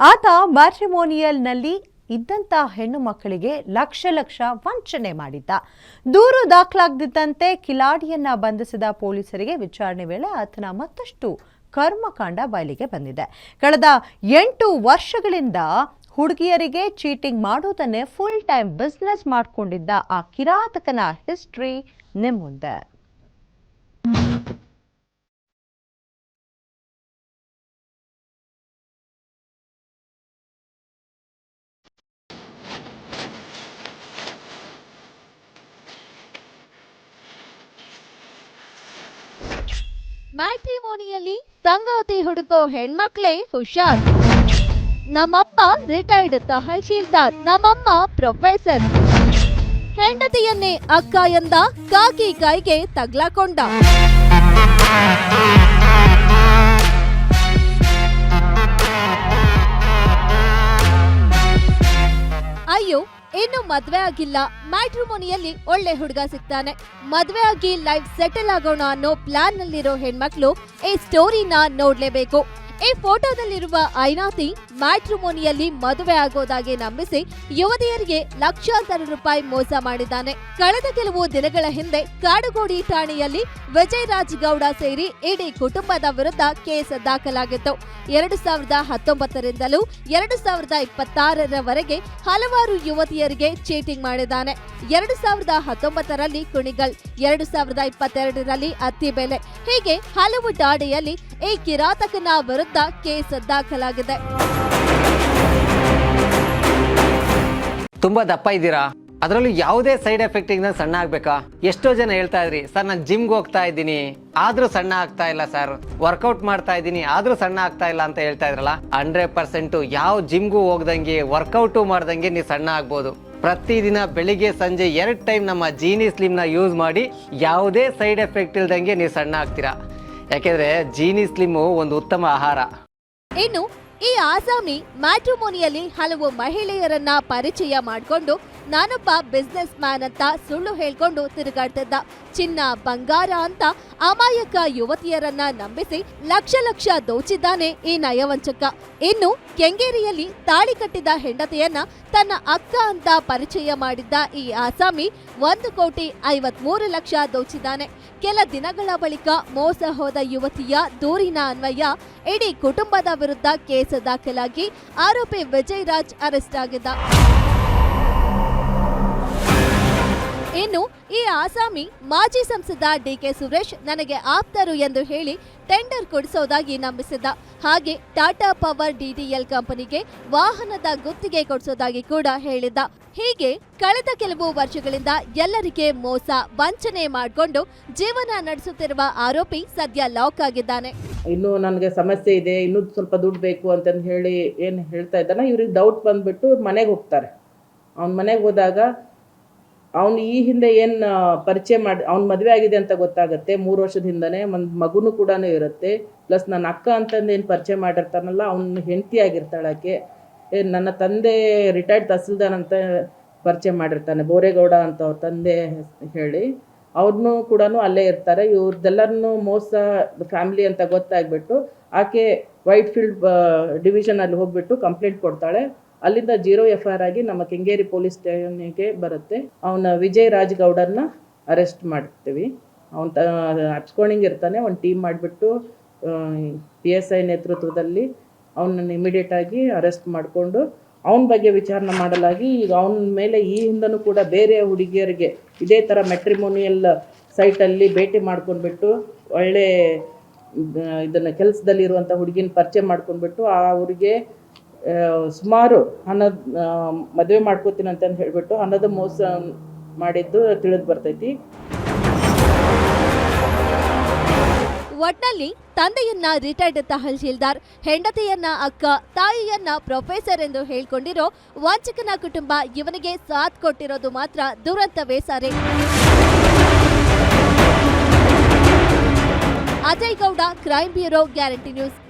ಆತ ಮ್ಯಾಟ್ರಿಮೋನಿಯಲ್ನಲ್ಲಿ ಇದ್ದಂತ ಹೆಣ್ಣು ಮಕ್ಕಳಿಗೆ ಲಕ್ಷ ವಂಚನೆ ಮಾಡಿದ್ದ. ದೂರು ದಾಖಲಾಗದಿದ್ದಂತೆ ಕಿಲಾಡಿಯನ್ನ ಬಂಧಿಸಿದ ಪೊಲೀಸರಿಗೆ ವಿಚಾರಣೆ ವೇಳೆ ಆತನ ಮತ್ತಷ್ಟು ಕರ್ಮಕಾಂಡ ಬಯಲಿಗೆ ಬಂದಿದೆ. ಕಳೆದ 8 ವರ್ಷಗಳಿಂದ ಹುಡುಗಿಯರಿಗೆ ಚೀಟಿಂಗ್ ಮಾಡೋದನ್ನೇ ಫುಲ್ ಟೈಮ್ ಬಿಸ್ನೆಸ್ ಮಾಡಿಕೊಂಡಿದ್ದ ಆ ಕಿರಾತಕನ ಹಿಸ್ಟ್ರಿ ನಿಮ್ಮ ಮುಂದೆ. ಮ್ಯಾಟ್ರಿಮೋನಿಯಲ್ಲಿ ಸಂಗಾತಿ ಹುಡುಕೋ ಹೆಣ್ಮಕ್ಳೇ ಹುಷಾರ್. ನಮ್ಮಪ್ಪ ರಿಟೈರ್ಡ್ ತಹಶೀಲ್ದಾರ್, ನಮ್ಮಮ್ಮ ಪ್ರೊಫೆಸರ್. ಹೆಂಡತಿಯನ್ನೇ ಅಕ್ಕ ಎಂದ, ಕಾಕಿ ಕೈಗೆ ತಗ್ಲಾಕೊಂಡ. ಅಯ್ಯೋ, ಇನ್ನು ಮದ್ವೆ ಆಗಿಲ್ಲ, ಮ್ಯಾಟ್ರಿಮೋನಿಯಲ್ಲಿ ಒಳ್ಳೆ ಹುಡುಗ ಸಿಗ್ತಾನೆ, ಮದ್ವೆ ಆಗಿ ಲೈಫ್ ಸೆಟಲ್ ಆಗೋಣ ಅನ್ನೋ ಪ್ಲಾನ್ ನಲ್ಲಿರೋ ಹೆಣ್ಮಕ್ಳು ಈ ಸ್ಟೋರಿನ ನೋಡ್ಲೇಬೇಕು. ಈ ಫೋಟೋದಲ್ಲಿರುವ ಐನಾತಿ ಮ್ಯಾಟ್ರಿಮೋನಿಯಲ್ಲಿ ಮದುವೆ ಆಗೋದಾಗಿ ನಂಬಿಸಿ ಯುವತಿಯರಿಗೆ ಲಕ್ಷಾಂತರ ರೂಪಾಯಿ ಮೋಸ ಮಾಡಿದ್ದಾನೆ. ಕಳೆದ ಕೆಲವು ದಿನಗಳ ಹಿಂದೆ ಕಾಡುಗೋಡಿ ಠಾಣೆಯಲ್ಲಿ ವಿಜಯರಾಜ್ ಗೌಡ ಸೇರಿ ಇಡೀ ಕುಟುಂಬದ ವಿರುದ್ಧ ಕೇಸ್ ದಾಖಲಾಗಿತ್ತು. 2019ರಿಂದಲೂ 2026ರವರೆಗೆ ಹಲವಾರು ಯುವತಿಯರಿಗೆ ಚೀಟಿಂಗ್ ಮಾಡಿದ್ದಾನೆ. 2019ರಲ್ಲಿ ಕುಣಿಗಲ್, 2022ರಲ್ಲಿ ಅತ್ತಿಬೇಲೆ, ಹೀಗೆ ಹಲವು ಠಾಣೆಯಲ್ಲಿ ಈ ಕಿರಾತಕನ ವಿರುದ್ಧ ಕೇಸ್ ದಾಖಲಾಗಿದೆ. ತುಂಬಾ ದಪ್ಪ ಇದ್ದೀರಾ, ಅದರಲ್ಲೂ ಯಾವುದೇ ಸೈಡ್ ಎಫೆಕ್ಟ್ ಇಂದ ಸಣ್ಣ ಆಗ್ಬೇಕಾ? ಎಷ್ಟೋ ಜನ ಹೇಳ್ತಾ ಇದ್ರಿ, ಸರ್ ನಾನು ಜಿಮ್ಗೆ ಹೋಗ್ತಾ ಇದ್ದೀನಿ ಆದ್ರೂ ಸಣ್ಣ ಆಗ್ತಾ ಇಲ್ಲ ಸರ್, ವರ್ಕೌಟ್ ಮಾಡ್ತಾ ಇದ್ದೀನಿ ಆದ್ರೂ ಸಣ್ಣ ಆಗ್ತಾ ಇಲ್ಲ ಅಂತ ಹೇಳ್ತಾ ಇದ್ರಲ್ಲ. 100% ಯಾವ ಜಿಮ್ಗೂ ಹೋಗ್ದಂಗೆ ವರ್ಕೌಟು ಮಾಡ್ದಂಗೆ ನೀವು ಸಣ್ಣ ಆಗ್ಬೋದು. ಪ್ರತಿದಿನ ಬೆಳಿಗ್ಗೆ ಸಂಜೆ 2 ಟೈಮ್ ನಮ್ಮ ಜೀನಿ ಸ್ಲಿಮ್ನ ಯೂಸ್ ಮಾಡಿ ಯಾವುದೇ ಸೈಡ್ ಎಫೆಕ್ಟ್ ಇಲ್ದಂಗೆ ನೀವು ಸಣ್ಣ ಆಗ್ತೀರಾ. ಯಾಕೆಂದ್ರೆ ಜೀನಿ ಸ್ಲಿಮ್ಮು ಒಂದು ಉತ್ತಮ ಆಹಾರ. ಇನ್ನು ಈ ಆಸಾಮಿ ಮ್ಯಾಟ್ರಿಮೋನಿಯಲ್ಲಿ ಹಲವು ಮಹಿಳೆಯರನ್ನ ಪರಿಚಯ ಮಾಡಿಕೊಂಡು ನಾನೊಬ್ಬ ಬಿಸ್ನೆಸ್ ಮ್ಯಾನ್ ಅಂತ ಸುಳ್ಳು ಹೇಳ್ಕೊಂಡು ತಿರುಗಾಡ್ತಿದ್ದ. ಚಿನ್ನ ಬಂಗಾರ ಅಂತ ಅಮಾಯಕ ಯುವತಿಯರನ್ನ ನಂಬಿಸಿ ಲಕ್ಷ ದೋಚಿದ್ದಾನೆ ಈ ನಯವಂಚಕ. ಇನ್ನು ಕೆಂಗೇರಿಯಲ್ಲಿ ತಾಳಿ ಕಟ್ಟಿದ ಹೆಂಡತಿಯನ್ನ ತನ್ನ ಅಕ್ಕ ಅಂತ ಪರಿಚಯ ಮಾಡಿದ್ದ ಈ ಆಸಾಮಿ 1,53,00,000 ದೋಚಿದ್ದಾನೆ. ಕೆಲ ದಿನಗಳ ಬಳಿಕ ಮೋಸ ಹೋದ ಯುವತಿಯ ದೂರಿನ ಅನ್ವಯ ಇಡೀ ಕುಟುಂಬದ ವಿರುದ್ಧ ಕೇಸ್ ದಾಖಲಾಗಿ ಆರೋಪಿ ವಿಜಯರಾಜ್ ಅರೆಸ್ಟ್ ಆಗಿದ್ದ. ಇನ್ನು ಈ ಆಸಾಮಿ ಮಾಜಿ ಸಂಸದ ಡಿಕೆ ಸುರೇಶ್ ನನಗೆ ಆಪ್ತರು ಎಂದು ಹೇಳಿ ಟೆಂಡರ್ ಕೊಡಿಸೋದಾಗಿ ನಂಬಿಸಿದ್ದ. ಹಾಗೆ ಟಾಟಾ ಪವರ್ ಡಿಡಿಎಲ್ ಕಂಪನಿಗೆ ವಾಹನದ ಗುತ್ತಿಗೆ ಕೊಡಿಸೋದಾಗಿ ಕೂಡ ಹೇಳಿದ್ದ. ಹೀಗೆ ಕಳೆದ ಕೆಲವು ವರ್ಷಗಳಿಂದ ಎಲ್ಲರಿಗೆ ಮೋಸ ವಂಚನೆ ಮಾಡಿಕೊಂಡು ಜೀವನ ನಡೆಸುತ್ತಿರುವ ಆರೋಪಿ ಸದ್ಯ ಲಾಕ್ ಆಗಿದ್ದಾನೆ. ಇನ್ನು ನನಗೆ ಸಮಸ್ಯೆ ಇದೆ, ಇನ್ನೂ ಸ್ವಲ್ಪ ದುಡ್ಡು ಬೇಕು ಅಂತಂದು ಹೇಳಿ ಏನು ಹೇಳ್ತಾ ಇದ್ದಾನೆ. ಇವ್ರಿಗೆ ಡೌಟ್ ಬಂದ್ಬಿಟ್ಟು ಮನೆಗೆ ಹೋಗ್ತಾರೆ. ಅವ್ನ ಮನೆಗೆ ಹೋದಾಗ ಅವನು ಈ ಹಿಂದೆ ಏನು ಪರಿಚಯ ಮಾಡಿ ಅವ್ನ ಮದುವೆ ಆಗಿದೆ ಅಂತ ಗೊತ್ತಾಗುತ್ತೆ. 3 ವರ್ಷದ ಹಿಂದನೇ ಒಂದು ಮಗುನೂ ಕೂಡ ಇರುತ್ತೆ. ಪ್ಲಸ್ ನನ್ನ ಅಕ್ಕ ಅಂತಂದು ಏನು ಪರಿಚಯ ಮಾಡಿರ್ತಾನಲ್ಲ, ಅವ್ನ ಹೆಂಡತಿ ಆಗಿರ್ತಾಳೆ ಆಕೆ. ನನ್ನ ತಂದೆ ರಿಟೈರ್ಡ್ ತಹಸೀಲ್ದಾರ್ ಅಂತ ಪರಿಚಯ ಮಾಡಿರ್ತಾನೆ, ಬೋರೇಗೌಡ ಅಂತ ಅವ್ರ ತಂದೆ ಹೇಳಿ. ಅವ್ರನ್ನೂ ಕೂಡ ಅಲ್ಲೇ ಇರ್ತಾರೆ. ಇವ್ರದ್ದೆಲ್ಲರನ್ನೂ ಮೋಸ ಫ್ಯಾಮಿಲಿ ಅಂತ ಗೊತ್ತಾಗ್ಬಿಟ್ಟು ಆಕೆ ವೈಟ್ ಫೀಲ್ಡ್ ಡಿವಿಷನಲ್ಲಿ ಹೋಗ್ಬಿಟ್ಟು ಕಂಪ್ಲೇಂಟ್ ಕೊಡ್ತಾಳೆ. ಅಲ್ಲಿಂದ 0 FIR ಆಗಿ ನಮ್ಮ ಕೆಂಗೇರಿ ಪೊಲೀಸ್ ಸ್ಟೇಷನ್ಗೆ ಬರುತ್ತೆ. ಅವನ ವಿಜಯರಾಜ್ ಗೌಡರನ್ನ ಅರೆಸ್ಟ್ ಮಾಡ್ತೀವಿ. ಅವನು ಅಪ್ಸ್ಕೊಂಡಿಂಗ್ ಇರ್ತಾನೆ. ಒಂದು ಟೀಮ್ ಮಾಡಿಬಿಟ್ಟು PSI ನೇತೃತ್ವದಲ್ಲಿ ಅವನನ್ನು ಇಮಿಡಿಯೇಟ್ ಆಗಿ ಅರೆಸ್ಟ್ ಮಾಡಿಕೊಂಡು ಅವನ ಬಗ್ಗೆ ವಿಚಾರಣೆ ಮಾಡಲಾಗಿ ಈಗ ಅವನ ಮೇಲೆ ಈ ಹಿಂದನೂ ಕೂಡ ಬೇರೆ ಹುಡುಗಿಯರಿಗೆ ಇದೇ ಥರ ಮ್ಯಾಟ್ರಿಮೋನಿಯಲ್ ಸೈಟಲ್ಲಿ ಭೇಟಿ ಮಾಡ್ಕೊಂಡ್ಬಿಟ್ಟು ಒಳ್ಳೆ ಇದನ್ನು ಕೆಲಸದಲ್ಲಿರುವಂಥ ಹುಡುಗಿನ ಪರಿಚಯ ಮಾಡ್ಕೊಂಡ್ಬಿಟ್ಟು ಅವ್ರಿಗೆ ಸುಮಾರು ಹಣದ ಮದುವೆ ಮಾಡ್ಕೋತೀನಿ ಅಂತ ಹೇಳ್ಬಿಟ್ಟು ಹಣದ ಮೋಸ ಮಾಡಿದ್ದು ತಿಳಿದು ಬರ್ತೈತಿ. ಒಟ್ನಲ್ಲಿ ತಂದೆಯನ್ನ ರಿಟೈರ್ಡ್ ತಹಶೀಲ್ದಾರ್, ಹೆಂಡತಿಯನ್ನ ಅಕ್ಕ, ತಾಯಿಯನ್ನ ಪ್ರೊಫೆಸರ್ ಎಂದು ಹೇಳ್ಕೊಂಡಿರೋ ವಂಚಕನ ಕುಟುಂಬ ಇವನಿಗೆ ಸಾಥ್ ಕೊಟ್ಟಿರೋದು ಮಾತ್ರ ದುರಂತವೇ ಸಾರೆ. Ajay Gowda, crime bureau, guarantee news.